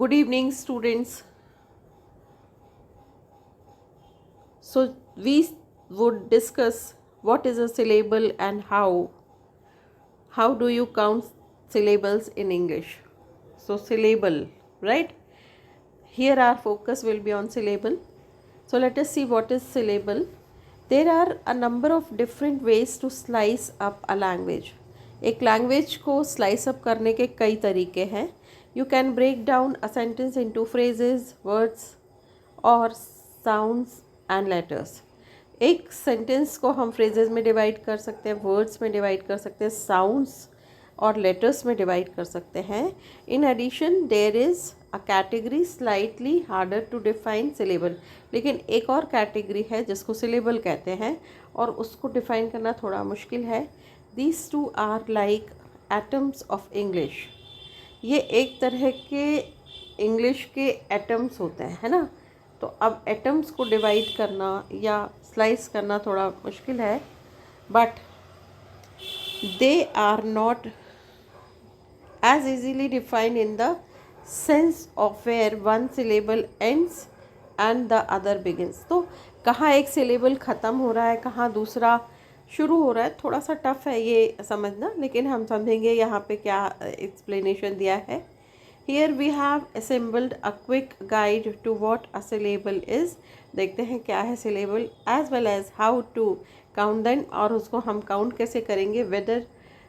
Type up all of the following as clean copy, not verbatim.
Good evening, students. So, we would discuss what is a syllable and how do you count syllables in English. So, syllable, right? Here our focus will be on syllable. So, let us see what is syllable. There are a number of different ways to slice up a language. एक language को slice up करने के कई तरीके हैं. You can break down a sentence into phrases, words और sounds and letters. एक sentence को हम फ्रेजेस में डिवाइड कर सकते हैं, वर्ड्स में डिवाइड कर सकते हैं, साउंड्स और लेटर्स में डिवाइड कर सकते हैं. In addition there is a category slightly harder to define syllable. लेकिन एक और कैटेगरी है जिसको सिलेबल कहते हैं और उसको डिफाइन करना थोड़ा मुश्किल है. These two are like atoms of English. ये एक तरह के इंग्लिश के एटम्स होते हैं, है ना. तो अब एटम्स को डिवाइड करना या स्लाइस करना थोड़ा मुश्किल है, but they are not as easily defined in the sense of where one syllable ends and the other begins. तो कहाँ एक syllable ख़त्म हो रहा है, कहाँ दूसरा शुरू हो रहा है, थोड़ा सा टफ है ये समझना, लेकिन हम समझेंगे यहाँ पे क्या explanation दिया है. Here we have assembled a quick guide to what a syllable is. देखते हैं क्या है syllable as well as how to count them, और उसको हम count कैसे करेंगे, whether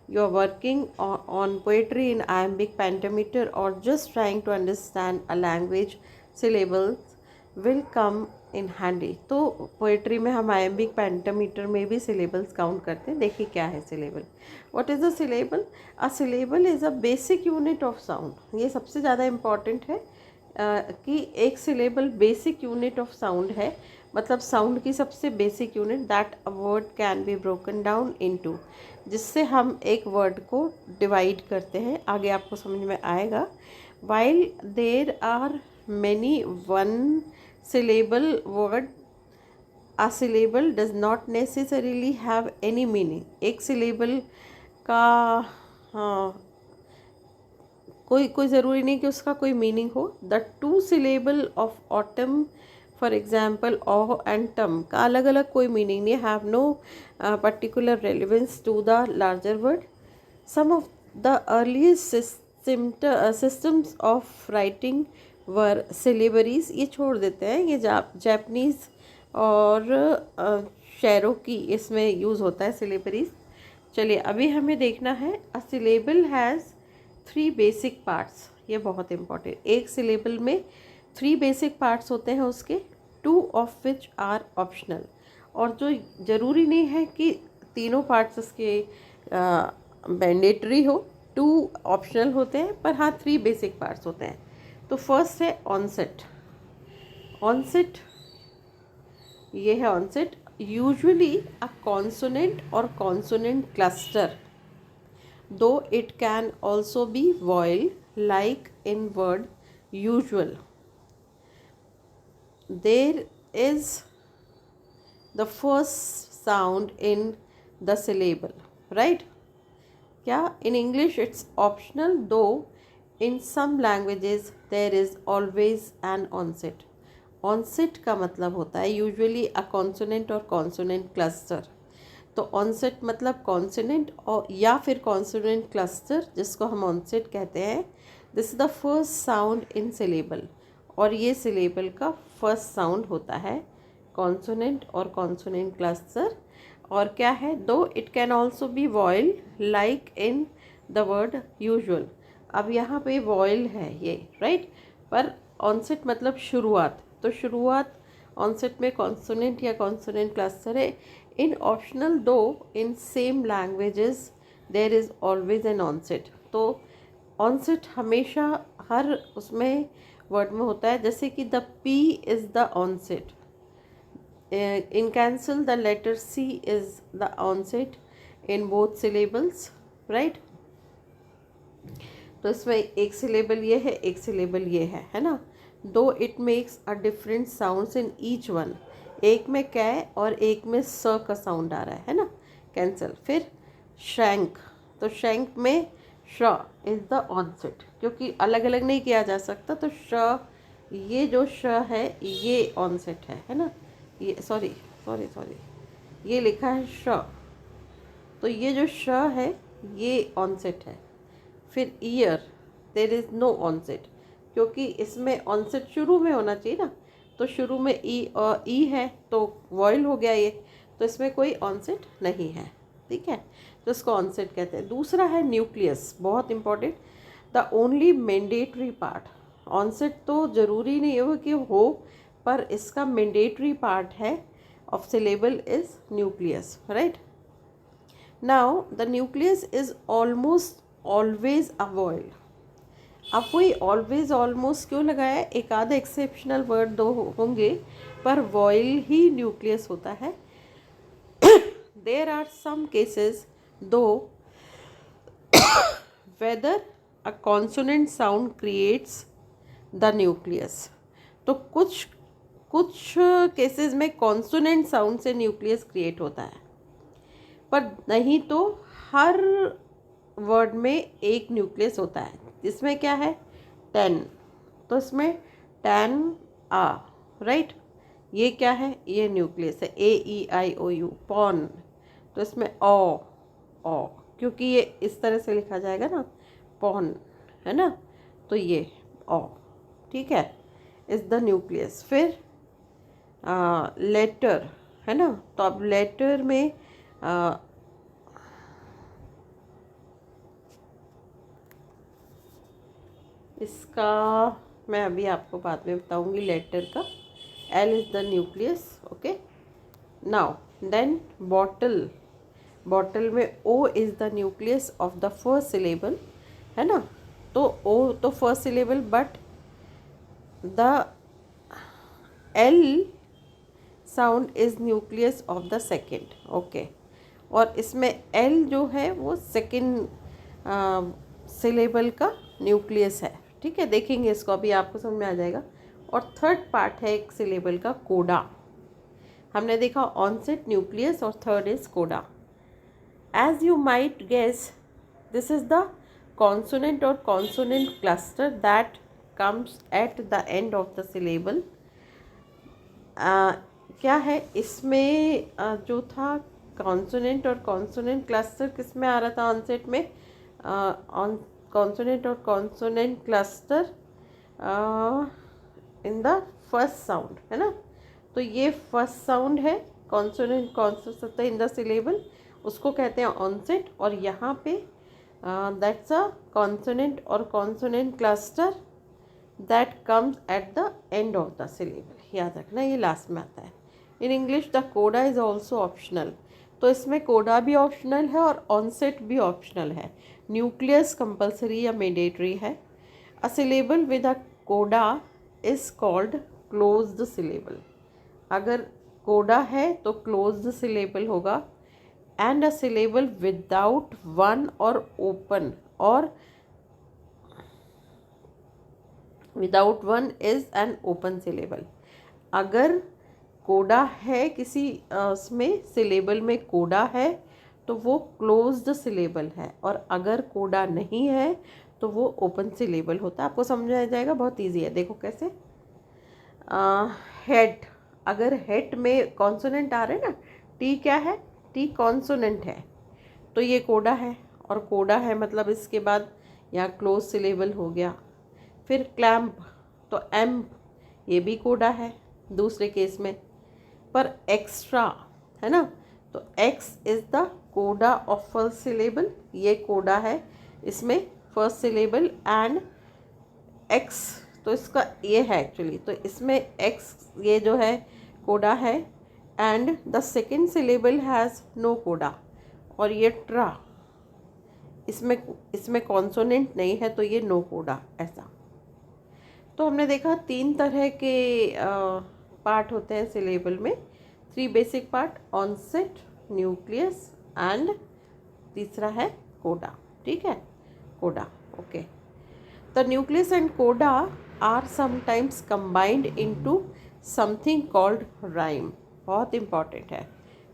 you are working on poetry in iambic pentameter or just trying to understand a language. Syllables will come in handy. तो पोएट्री में हम iambic pentameter में भी syllables काउंट करते हैं. देखिए क्या है syllable. What is a syllable? A syllable is a basic unit of sound. ये सबसे ज़्यादा इम्पॉर्टेंट है कि एक syllable basic unit of sound है, मतलब साउंड की सबसे basic unit. That a word can be broken down into, जिससे हम एक वर्ड को डिवाइड करते हैं. आगे आपको समझ में आएगा. While there are many one syllable word, a syllable does not necessarily have any meaning. एक सिलेबल का कोई ज़रूरी नहीं कि उसका कोई मीनिंग हो. The two syllables of autumn for example au and tumn का अलग अलग कोई मीनिंग नहीं, have no particular relevance to the larger word. Some of the earliest systems of writing were syllabaries. ये छोड़ देते हैं, ये जापनीज़ और शेरों की इसमें यूज़ होता है सिलेबरीज. चलिए अभी हमें देखना है. अ सिलेबल हैज़ 3 बेसिक पार्ट्स. ये बहुत इंपॉर्टेंट. एक सिलेबल में 3 बेसिक पार्ट्स होते हैं उसके, 2 ऑफ विच आर ऑप्शनल. और जो ज़रूरी नहीं है कि तीनों पार्ट्स उसके मैंडेटरी हो, 2 ऑप्शनल होते हैं, पर हाँ 3 बेसिक पार्ट्स होते हैं. तो फर्स्ट है ऑनसेट. ऑनसेट, ये है ऑनसेट. यूजुअली अ कॉन्सोनेंट और consonant cluster, though it can also be vowel like in word usual. There is the first sound in the syllable, right? क्या in English it's optional, though in some languages there is always an onset. onset का मतलब होता है usually a consonant और consonant cluster. तो onset मतलब consonant और या फिर कॉन्सोनेंट क्लस्टर, जिसको हम ऑनसेट कहते हैं. This is the first sound in syllable, और ये सिलेबल का फर्स्ट साउंड होता है कॉन्सोनेंट और कॉन्सोनेंट क्लस्टर. और क्या है, दो it can also be vial like in the word usual. अब यहाँ पे वॉयल है ये, राइट, पर ऑनसेट मतलब शुरुआत. तो शुरुआत ऑनसेट में कॉन्सोनेंट या कॉन्सोनेंट क्लस्टर है. In optional though in same languages there is always an onset. तो onset हमेशा हर उसमें वर्ड में होता है. जैसे कि the P is the onset. In cancel the letter C is the onset in both syllables, right? तो इसमें एक सिलेबल ये है, एक सिलेबल ये है ना. Though it makes a different sounds in each one. एक में कै और एक में स का साउंड आ रहा है ना, कैंसल. फिर शैंक, तो शैंक में श इज द ऑनसेट, क्योंकि अलग अलग नहीं किया जा सकता, तो श, ये जो श है ये ऑनसेट है ना, ये सॉरी सॉरी सॉरी, ये लिखा है श, तो ये जो श है ये ऑनसेट है। फिर ear, there is no onset, क्योंकि इसमें ऑनसेट शुरू में होना चाहिए ना, तो शुरू में ई है तो वॉइल हो गया ये, तो इसमें कोई ऑनसेट नहीं है, ठीक है, तो इसको ऑनसेट कहते हैं। दूसरा है न्यूक्लियस, बहुत important, the only mandatory part. Onset तो ज़रूरी नहीं हो कि हो, पर इसका मैंडेटरी पार्ट है of syllable is nucleus, right. Now the nucleus is almost always a vowel. अब वही ऑलवेज ऑलमोस्ट क्यों लगाया, एक आधा एक्सेप्शनल वर्ड दो होंगे, पर वॉइल ही न्यूक्लियस होता है। देयर आर सम केसेस दो weather a consonant sound creates the nucleus, तो कुछ कुछ केसेस में कॉन्सोनेंट साउंड से न्यूक्लियस क्रिएट होता है, पर नहीं तो हर वर्ड में एक न्यूक्लियस होता है। इसमें क्या है, 10, तो इसमें 10 आ, राइट, ये क्या है, ये न्यूक्लियस है, AEIOU, पॉन, तो इसमें ओ, क्योंकि ये इस तरह से लिखा जाएगा ना, पॉन, है ना, तो ये ओ, ठीक है, इज द न्यूक्लियस। फिर लेटर है ना, तो अब लेटर में इसका मैं अभी आपको बाद में बताऊंगी लेटर का। L is the nucleus, okay. Now then bottle, bottle में O is the nucleus of the first syllable, है ना, तो ओ तो first syllable, but the L sound is nucleus of the second, okay. और इसमें L जो है वो सेकेंड सिलेबल का न्यूक्लियस है, ठीक है, देखेंगे इसको, अभी आपको समझ में आ जाएगा। और थर्ड पार्ट है एक सिलेबल का, कोडा। हमने देखा ऑनसेट, न्यूक्लियस, और third is coda. As you might guess, this is the consonant और consonant cluster that comes at the end of the syllable. क्या है इसमें जो था कॉन्सोनेंट और कॉन्सोनेंट क्लस्टर, किस में आ रहा था ऑनसेट में, ऑन कॉन्सोनेंट और consonant cluster in the first sound, है ना, तो ये फर्स्ट साउंड है, consonant consonant in the syllable, उसको कहते हैं ऑनसेट। और यहाँ पे दैट्स अ कॉन्सोनेंट और consonant cluster that comes at the end of the syllable, याद रखना ये लास्ट में आता है। इन इंग्लिश द कोडा इज़ ऑल्सो ऑप्शनल, तो इसमें कोडा भी ऑप्शनल है और ऑनसेट भी ऑप्शनल है। न्यूक्लियस कंपलसरी या मैंडेटरी है। अ सिलेबल विद अ कोडा इज कॉल्ड क्लोज्ड सिलेबल, अगर कोडा है तो क्लोज्ड सिलेबल होगा। And a syllable without one और ओपन और without one is an open syllable. अगर कोडा है किसी उसमें सिलेबल में कोडा है तो वो क्लोज्ड सिलेबल है, और अगर कोडा नहीं है तो वो ओपन सिलेबल होता है। आपको समझ आ जाएगा, बहुत इजी है, देखो कैसे। हेड, अगर हेड में कॉन्सोनेंट आ रहे हैं ना, टी क्या है, टी कॉन्सोनेंट है, तो ये कोडा है, और कोडा है मतलब इसके बाद यहाँ क्लोज सिलेबल हो गया। फिर क्लैम्प, तो एम, ये भी कोडा है दूसरे केस में, पर एक्स्ट्रा है ना, तो एक्स इज़ द कोडा ऑफ फर्स्ट सिलेबल, ये कोडा है इसमें फर्स्ट सिलेबल, एंड एक्स तो इसका ये है एक्चुअली, तो इसमें एक्स ये जो है कोडा है, and the second syllable has no coda, और ये ट्रा, इसमें कॉन्सोनेंट नहीं है तो ये नो कोडा, ऐसा। तो हमने देखा 3 तरह के पार्ट होते हैं सिलेबल में, 3 basic part, onset, nucleus and तीसरा है कोडा, ठीक है, coda, okay. The nucleus and coda are sometimes combined into something called rhyme, बहुत इम्पॉर्टेंट है।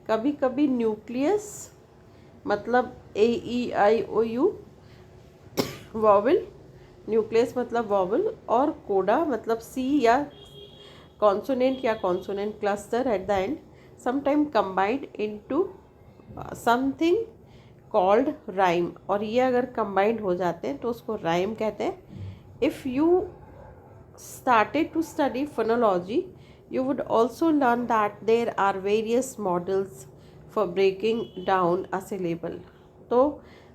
कभी कभी न्यूक्लियस मतलब AEIOU वॉवल, न्यूक्लियस मतलब वॉवल, और कोडा मतलब सी या कॉन्सोनेंट या consonant cluster at the end, sometime combined into something called rhyme. और ये अगर कंबाइंड हो जाते हैं तो उसको राइम कहते हैं। If you started to study phonology, you would also learn that there are various models for breaking down a syllable. तो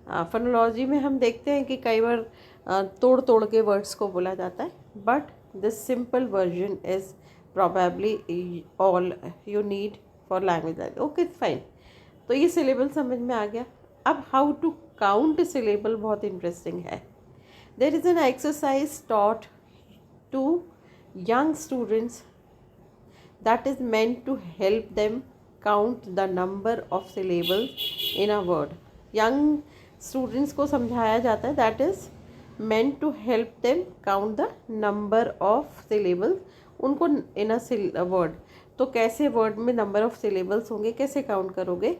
फोनोलॉजी में हम देखते हैं कि कई बार तोड़ तोड़ के वर्ड्स को बोला जाता है, but this simple version is probably all you need for language. Okay fine, तो ये सिलेबल समझ में आ गया। अब हाउ टू काउंट सिलेबल बहुत इंटरेस्टिंग है। There is an exercise taught to young students that is meant to help them count the number of syllables in a word. Young students को समझाया जाता है, that is meant to help them count the number of syllables, उनको in a word। तो कैसे word में number of syllables होंगे, कैसे count करोगे?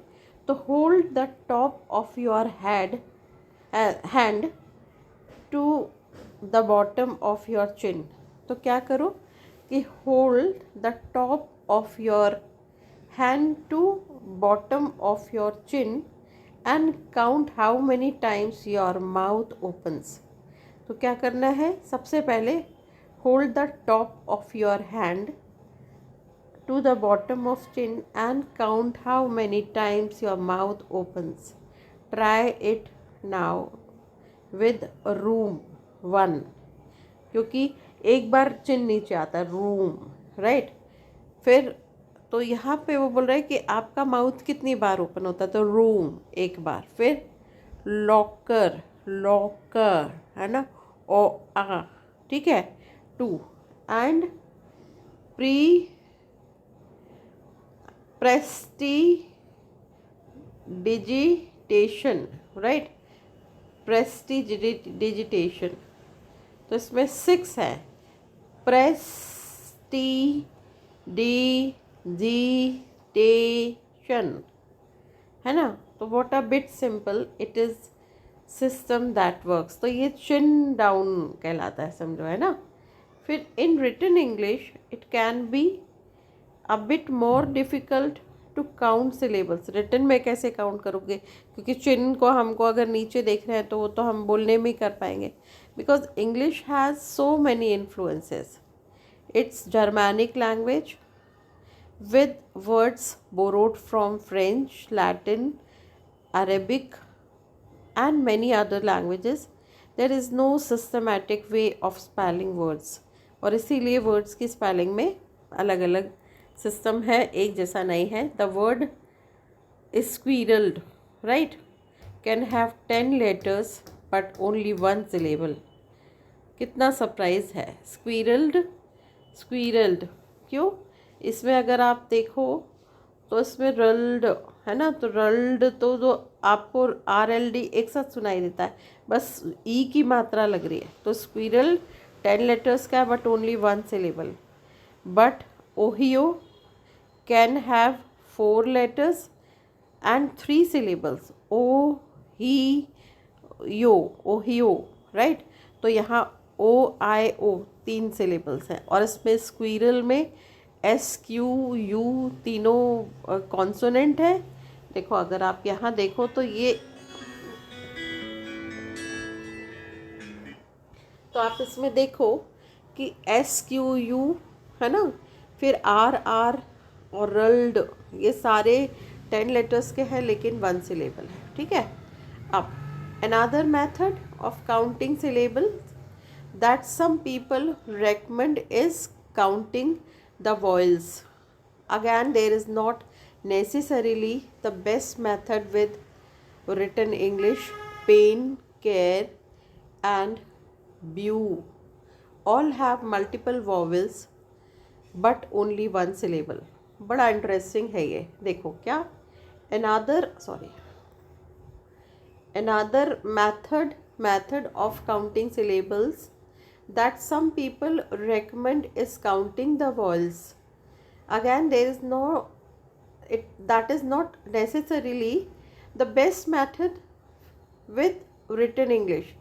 तो hold the top of your hand to the bottom of your chin। तो क्या करो कि hold the top of your hand to bottom of your chin and count how many times your mouth opens. तो क्या करना है, सबसे पहले hold the top of your hand to the bottom of chin and count how many times your mouth opens. Try it now with room 1, क्योंकि एक बार चिन नीचे आता है, रूम, राइट। फिर तो यहाँ पे वो बोल रहा है कि आपका माउथ कितनी बार ओपन होता है, तो रूम एक बार। फिर लॉकर, लॉकर है ना, ओ आ, ठीक है, 2। एंड प्रेस्टिडिजिटेशन, राइट, प्रेस्टिडिजिटेशन, तो इसमें 6 है। प्रेस्टिडिजिटेशन है ना, तो what a bit simple, it is system that works. तो ये चिन डाउन कहलाता है, समझो, है ना। फिर in written English it can be a bit more difficult to count syllables. Written में कैसे काउंट करोगे, क्योंकि चिन को हमको अगर नीचे देख रहे हैं तो वो तो हम बोलने में ही कर पाएंगे, because English has so many influences. It's Germanic language with words borrowed from French, Latin, Arabic and many other languages. There is no systematic way of spelling words, और इसीलिए words की spelling में अलग अलग system है, एक जैसा नहीं है। The word is squirreled, right, can have 10 letters but only 1 syllable। कितना सरप्राइज़ है, स्क्वीरल्ड, स्क्वीरल्ड क्यों? इसमें अगर आप देखो तो इसमें रल्ड है ना, तो रल्ड तो जो आपको RLD एक साथ सुनाई देता है, बस ई की मात्रा लग रही है। तो स्क्वीरल्ड 10 लेटर्स का but only 1 syllable. But Ohio can have 4 letters and 3 syllables. O hi yo, Ohio, right. तो यहाँ OIO 3 सिलेबल्स हैं, और इसमें स्क्वीरल में SQU तीनों कॉन्सोनेंट है। देखो अगर आप यहाँ देखो तो ये, तो आप इसमें देखो कि SQU है ना, फिर RR और रल्ड, ये सारे 10 लेटर्स के हैं लेकिन 1 सिलेबल है, ठीक है। अब another method of counting syllables that some people recommend is counting the vowels. Again, there is not necessarily the best method with written English. Pain, care and bew all have multiple vowels but only 1 syllable। बड़ा interesting है ये, देखो क्या। Another method of counting syllables that some people recommend is counting the vowels. Again, that is not necessarily the best method with written English.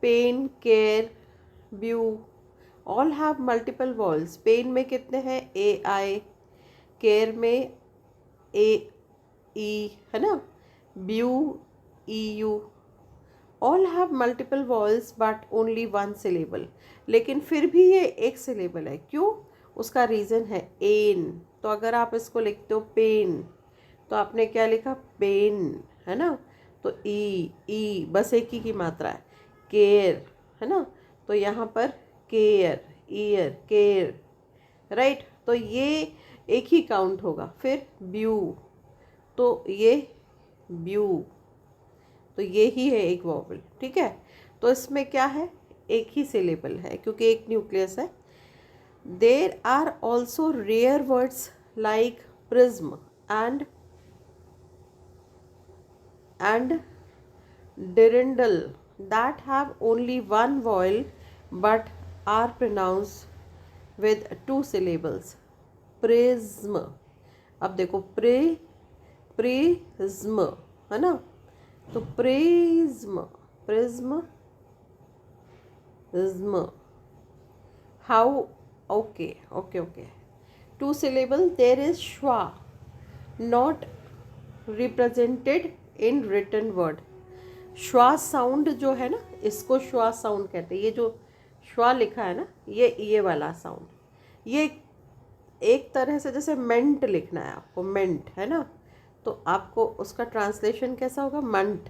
Pen, care, beau all have multiple vowels. Pen में कितने हैं? ए आई. Care में ए E, है ना. Beau E U. All have multiple vowels but only one syllable. लेकिन फिर भी ये एक सिलेबल है. क्यों? उसका रीज़न है एन. तो अगर आप इसको लिखते हो पेन, तो आपने क्या लिखा? पेन, है ना. तो ई बस एक ही की मात्रा है. केयर, है ना. तो यहाँ पर केयर, ईयर, केयर, राइट. तो ये एक ही काउंट होगा. फिर ब्यू, तो ये ब्यू, तो ये ही है एक वॉवल. ठीक है. तो इसमें क्या है? एक ही सिलेबल है क्योंकि एक न्यूक्लियस है. There are also rare words like prism and dirndl that have only one vowel but are pronounced with two syllables. Prism. अब देखो प्रिज्म, है ना. तो prism, how. Okay. Two syllable. There is schwa not represented in written word. Schwa sound जो है ना, इसको श्वा sound कहते हैं. ये जो श्वा लिखा है ना, ये वाला साउंड, ये एक तरह से जैसे मेंट लिखना है आपको, मेंट, है ना. तो आपको उसका ट्रांसलेशन कैसा होगा? मंट.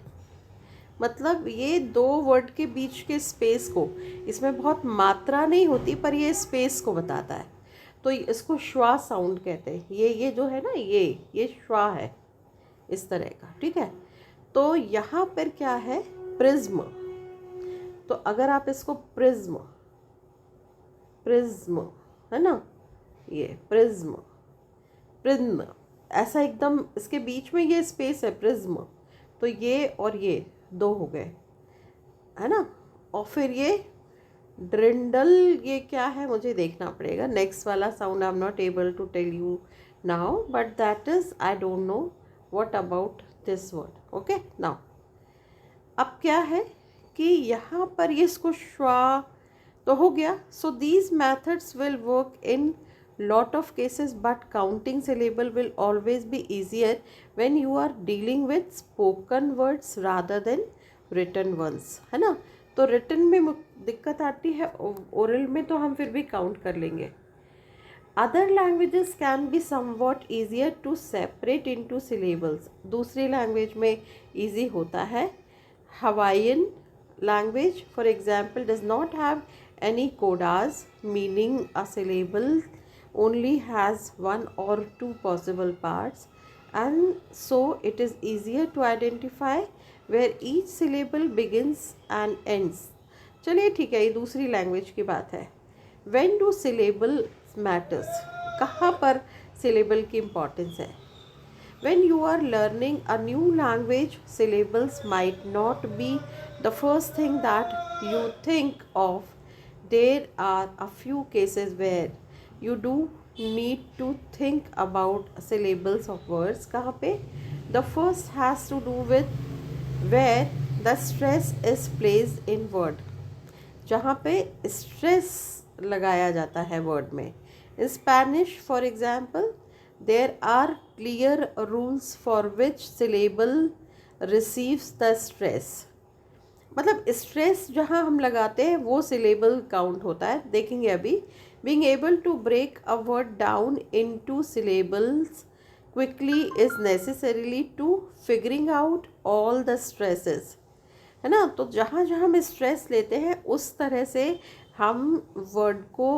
मतलब ये दो वर्ड के बीच के स्पेस को, इसमें बहुत मात्रा नहीं होती पर ये स्पेस को बताता है. तो इसको श्वा साउंड कहते हैं. ये जो है ना, ये श्वा है इस तरह का. ठीक है. तो यहाँ पर क्या है? प्रिज्म. तो अगर आप इसको प्रिज्म, है ना, ये प्रिज्म ऐसा एकदम इसके बीच में ये स्पेस है, प्रिज्म. तो ये और ये दो हो गए, है ना. और फिर ये ड्रिंडल, ये क्या है मुझे देखना पड़ेगा. नेक्स्ट वाला sound I am not able to tell you now, but that is I don't know what about this word. Okay. Now अब क्या है कि यहाँ पर ये इसको श्वा तो हो गया. So these methods will work in lot of cases but counting syllable will always be easier when you are dealing with spoken words rather than written ones, है ना. तो written में दिक्कत आती है, oral में तो हम फिर भी count कर लेंगे. Other languages can be somewhat easier to separate into syllables. दूसरी language में easy होता है. Hawaiian language for example does not have any codas, meaning a syllable only has one or two possible parts, and so it is easier to identify where each syllable begins and ends. चलिए ठीक है, ये दूसरी language की बात है. When do syllable matters? कहाँ पर syllable की importance है? When you are learning a new language, syllables might not be the first thing that you think of. There are a few cases where you do need to think about syllables of words. कहाँ पे? The first has to do with where the stress is placed in word. जहाँ पे stress लगाया जाता है word में. In Spanish, for example, there are clear rules for which syllable receives the stress. मतलब stress जहाँ हम लगाते हैं वो सिलेबल काउंट होता है. देखेंगे अभी. Being able to break a word down into syllables quickly is necessarily to figuring out all the stresses, है ना. तो जहाँ जहाँ हम स्ट्रेस लेते हैं उस तरह से हम वर्ड को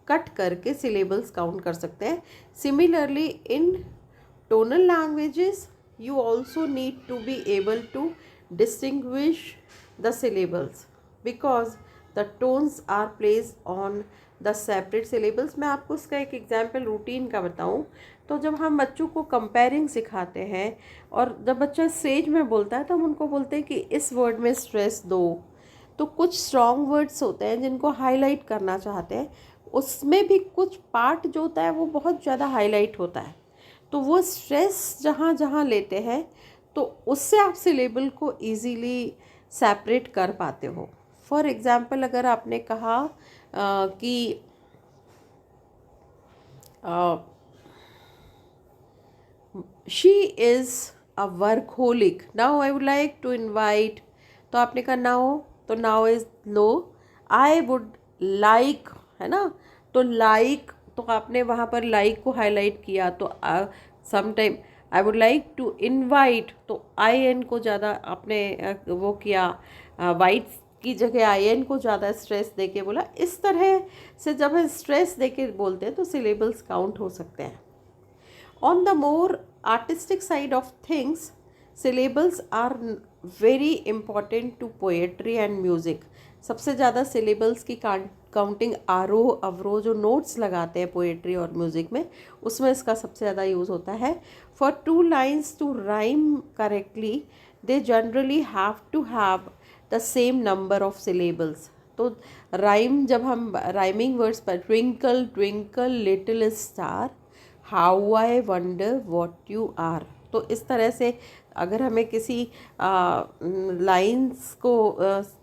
कट करके सिलेबल्स काउंट कर सकते हैं. Similarly in tonal languages you also need to be able to distinguish the syllables because the tones are placed on the separate syllables. मैं आपको इसका एक एग्जाम्पल रूटीन का बताऊं तो जब हम बच्चों को कंपेयरिंग सिखाते हैं और जब बच्चा स्टेज में बोलता है तो हम उनको बोलते हैं कि इस वर्ड में स्ट्रेस दो. तो कुछ स्ट्रॉन्ग वर्ड्स होते हैं जिनको हाईलाइट करना चाहते हैं, उसमें भी कुछ पार्ट जो होता है वो बहुत ज़्यादा हाईलाइट होता है. तो वो स्ट्रेस जहाँ जहाँ लेते हैं तो उससे आप सिलेबल को ईजीली सेपरेट कर पाते हो। फॉर एग्ज़ाम्पल अगर आपने कहा कि she is a workaholic, now I would like to invite, तो आपने कहा नाउ, तो now is low, I would like, है ना, तो लाइक, तो आपने वहाँ पर लाइक को हाईलाइट किया, तो sometime I would like to invite, तो आई एन को ज़्यादा आपने वो किया, वाइट की जगह आई एन को ज़्यादा स्ट्रेस देके बोला। इस तरह से जब हम स्ट्रेस देके बोलते हैं तो सिलेबल्स काउंट हो सकते हैं। On the more artistic side of things, syllables are very important to poetry and music. सबसे ज़्यादा syllables की काउंटिंग आरोह अवरोह जो नोट्स लगाते हैं पोएट्री और म्यूज़िक में, उसमें इसका सबसे ज़्यादा यूज़ होता है। For 2 lines to rhyme correctly, they generally have to have the same number of syllables. तो राइम, जब हम राइमिंग वर्ड्स पर twinkle twinkle little star, how I wonder what you are, तो इस तरह से अगर हमें किसी लाइंस को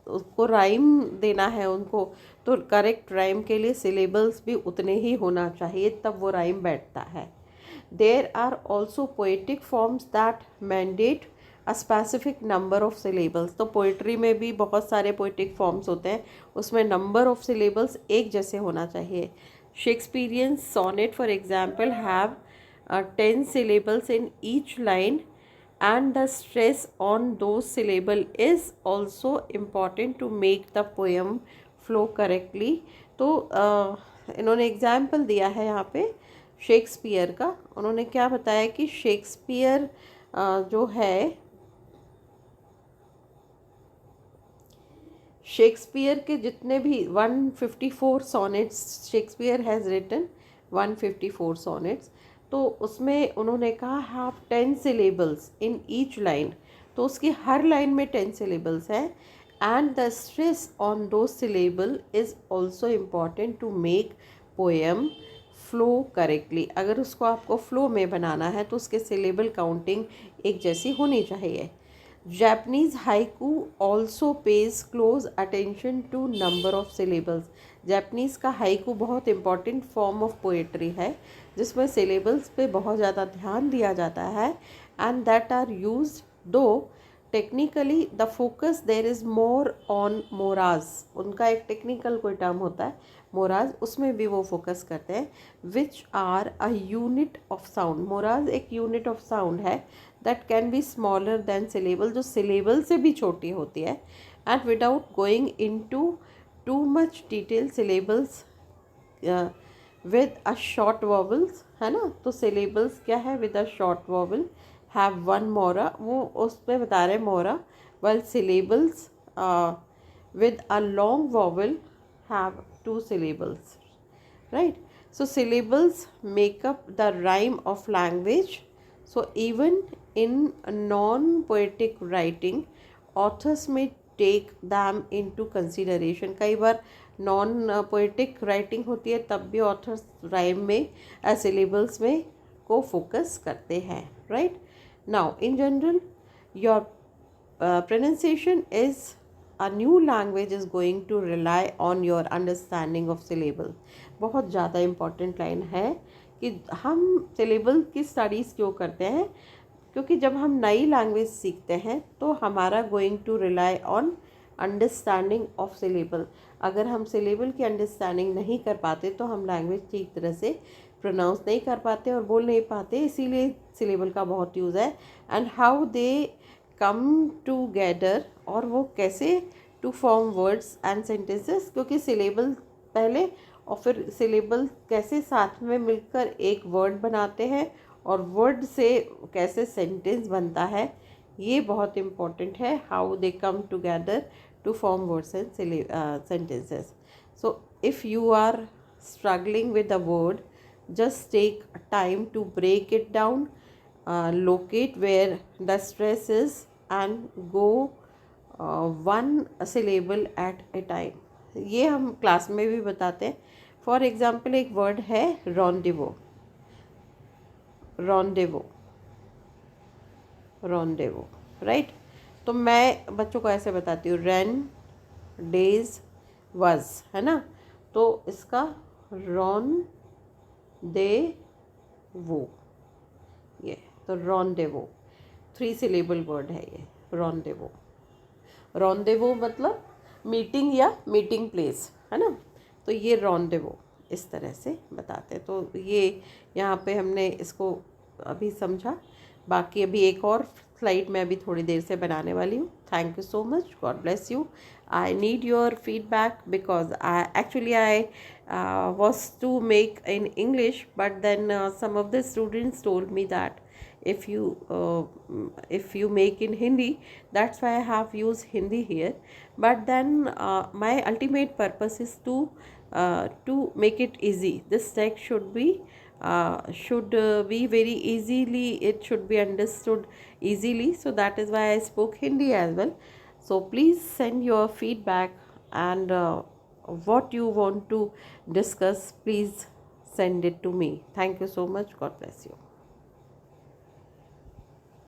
उसको राइम देना है उनको, तो करेक्ट राइम के लिए सिलेबल्स भी उतने ही होना चाहिए, तब वो राइम बैठता है। There are also poetic forms that mandate a specific number of syllables, तो पोइट्री में भी बहुत सारे पोएटिक फॉर्म्स होते हैं, उसमें नंबर ऑफ सिलेबल्स एक जैसे होना चाहिए। Shakespearean sonnet, for example, have 10 syllables in each line, and the stress on those syllable is also important to make the poem flow correctly. तो इन्होंने एग्जाम्पल दिया है यहाँ पे शेक्सपियर का। उन्होंने क्या बताया कि शेक्सपियर जो है, शेक्सपियर के जितने भी 154 sonnets Shakespeare has written 154 sonnets, तो उसमें उन्होंने कहा have 10 syllables in each line, तो उसकी हर लाइन में 10 सिलेबल्स हैं, एंड द स्ट्रेस ऑन दो syllable is also important to make poem flow correctly. अगर उसको आपको फ्लो में बनाना है तो उसके सिलेबल काउंटिंग एक जैसी होनी चाहिए। Japanese haiku also pays close attention to number of syllables. Japanese का हाइकू बहुत इम्पॉर्टेंट फॉर्म ऑफ पोएट्री है जिसमें सिलेबल्स पे बहुत ज़्यादा ध्यान दिया जाता है, and that are used though technically the focus there is more on moras, उनका एक टेक्निकल कोई टर्म होता है मोराज, उसमें भी वो फोकस करते हैं, which are a unit of sound. Moras एक यूनिट ऑफ साउंड है that can be smaller than syllable, जो सिलेबल से भी छोटी होती है, and without going in to much detail syllables with a short vowels, है ना, तो सिलेबल्स क्या है with a short vowel have one mora, वो उस पर बता रहे mora, well syllables with a long vowel have 2 syllables, right? So syllables make up the rhyme of language. So even in non-poetic writing, authors may take them into consideration. कई बार non poetic writing होती है तब भी authors rhyme में syllables में को focus करते हैं, right. Now in general your pronunciation is a new language is going to rely on your understanding of syllable। बहुत ज़्यादा इम्पॉर्टेंट लाइन है कि हम सिलेबल की स्टडीज़ क्यों करते हैं, क्योंकि जब हम नई लैंग्वेज सीखते हैं तो हमारा going to rely on understanding of syllable. अगर हम सिलेबल की अंडरस्टैंडिंग नहीं कर पाते तो हम लैंग्वेज ठीक तरह से प्रोनाउंस नहीं कर पाते और बोल नहीं पाते, इसीलिए सिलेबल का बहुत यूज़ है। And how they come together, और वो कैसे to form words and sentences, क्योंकि सिलेबल पहले और फिर सिलेबल कैसे साथ में मिलकर एक वर्ड बनाते हैं और वर्ड से कैसे सेंटेंस बनता है, ये बहुत इम्पॉर्टेंट है। How they come together to form words and sentences. So if you are struggling with a word, just take time to break it down, locate where the stress is, and go one syllable at a time। ये हम class में भी बताते हैं। For example एक word है रॉन्डेवो, रॉन्डेवो, रॉन्डेवो, right. तो मैं बच्चों को ऐसे बताती हूँ, रैन डेज वज, है ना। तो इसका रॉन दे वो, ये तो रॉन्डेवो 3 सिलेबल वर्ड है ये, रॉन्डेवो। रॉन्डेवो मतलब मीटिंग या मीटिंग प्लेस, है ना। तो ये रॉन्डेवो इस तरह से बताते हैं। तो ये यहाँ पे हमने इसको अभी समझा। बाकी अभी एक और स्लाइड मैं अभी थोड़ी देर से बनाने वाली हूँ। Thank you so much, God bless you. I need your feedback because I was to make in English, but then some of the students told me that if you make in Hindi, that's why I have used Hindi here. But then my ultimate purpose is to make it easy. This text should be very easily, it should be understood easily, so that is why I spoke Hindi as well. So please send your feedback, and what you want to discuss, please send it to me. Thank you so much, god bless you.